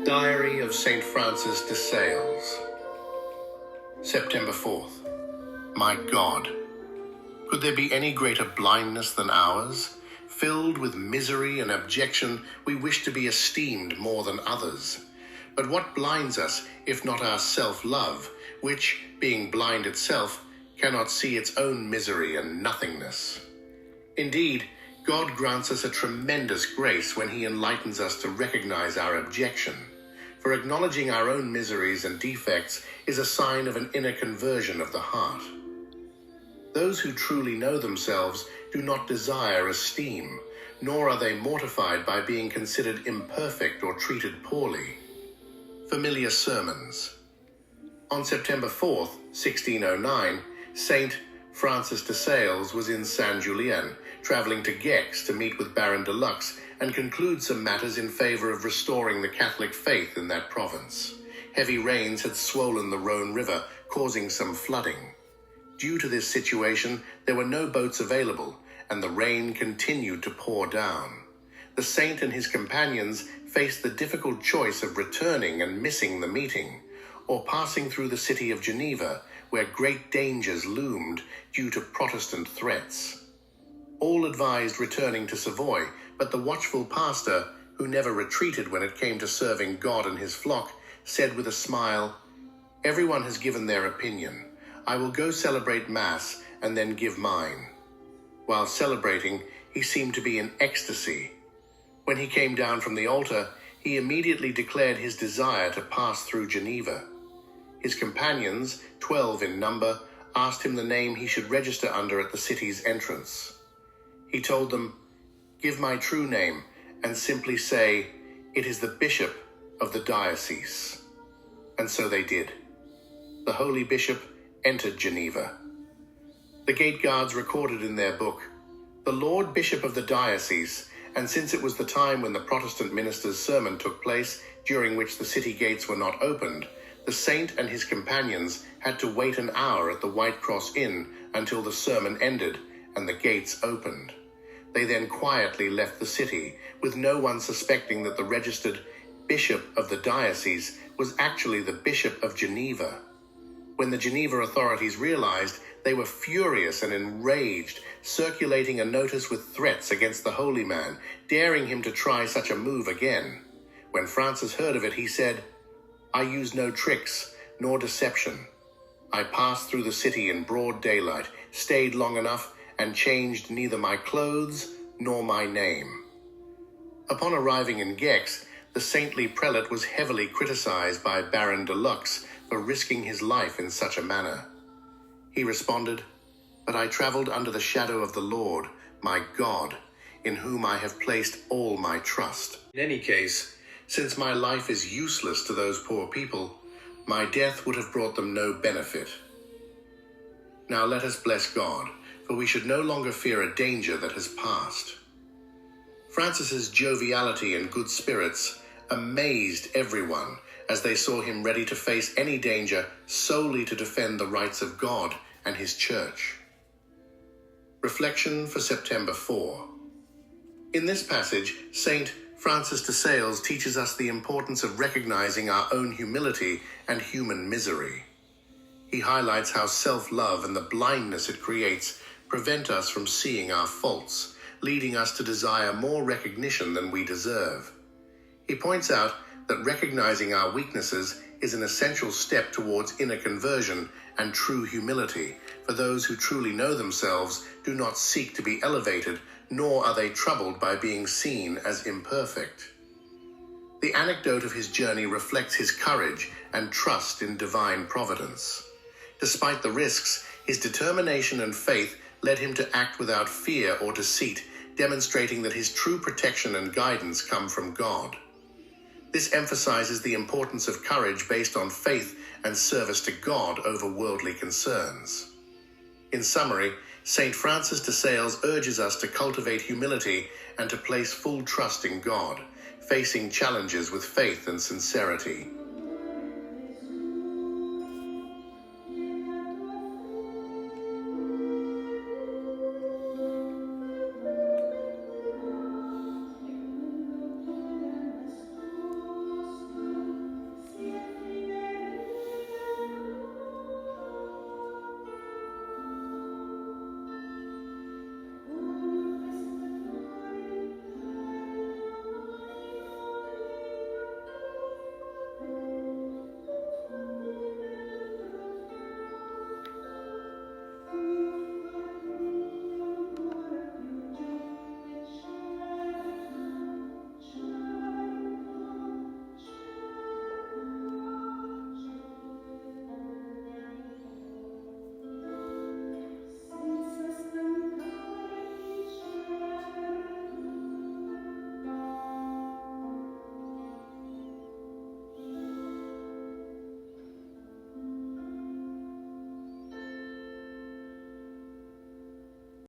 Diary of St. Francis de Sales. September 4th. My God, could there be any greater blindness than ours? Filled with misery and abjection, we wish to be esteemed more than others. But what blinds us, if not our self-love, which, being blind itself, cannot see its own misery and nothingness? Indeed, God grants us a tremendous grace when He enlightens us to recognize our abjection. For acknowledging our own miseries and defects is a sign of an inner conversion of the heart. Those who truly know themselves do not desire esteem, nor are they mortified by being considered imperfect or treated poorly. Familiar sermons. On September 4th, 1609, Saint Francis de Sales was in Saint-Julien, traveling to Gex to meet with Baron de Lux and conclude some matters in favor of restoring the Catholic faith in that province. Heavy rains had swollen the Rhone River, causing some flooding. Due to this situation, there were no boats available, and the rain continued to pour down. The saint and his companions faced the difficult choice of returning and missing the meeting, or passing through the city of Geneva, where great dangers loomed due to Protestant threats. All advised returning to Savoy, but the watchful pastor, who never retreated when it came to serving God and his flock, said with a smile, "Everyone has given their opinion. I will go celebrate Mass and then give mine." While celebrating, he seemed to be in ecstasy. When he came down from the altar, he immediately declared his desire to pass through Geneva. His companions, 12 in number, asked him the name he should register under at the city's entrance. He told them, "Give my true name and simply say, 'It is the Bishop of the diocese.'" And so they did. The holy bishop entered Geneva. The gate guards recorded in their book, "The Lord Bishop of the diocese," and since it was the time when the Protestant minister's sermon took place, during which the city gates were not opened, the saint and his companions had to wait an hour at the White Cross Inn until the sermon ended and the gates opened. They then quietly left the city, with no one suspecting that the registered bishop of the diocese was actually the Bishop of Geneva. When the Geneva authorities realized, they were furious and enraged, circulating a notice with threats against the holy man, daring him to try such a move again. When Francis heard of it, he said, "I use no tricks nor deception. I passed through the city in broad daylight, stayed long enough, and changed neither my clothes nor my name." Upon arriving in Gex, the saintly prelate was heavily criticized by Baron de Lux for risking his life in such a manner. He responded, "But I traveled under the shadow of the Lord, my God, in whom I have placed all my trust. In any case, since my life is useless to those poor people, my death would have brought them no benefit." Now let us bless God, for we should no longer fear a danger that has passed. Francis's joviality and good spirits amazed everyone as they saw him ready to face any danger solely to defend the rights of God and His Church. Reflection for September 4. In this passage, St. Francis de Sales teaches us the importance of recognizing our own humility and human misery. He highlights how self-love and the blindness it creates prevent us from seeing our faults, leading us to desire more recognition than we deserve. He points out that recognizing our weaknesses is an essential step towards inner conversion and true humility, for those who truly know themselves do not seek to be elevated, nor are they troubled by being seen as imperfect. The anecdote of his journey reflects his courage and trust in divine providence. Despite the risks, his determination and faith led him to act without fear or deceit, demonstrating that his true protection and guidance come from God. This emphasizes the importance of courage based on faith and service to God over worldly concerns. In summary, St. Francis de Sales urges us to cultivate humility and to place full trust in God, facing challenges with faith and sincerity.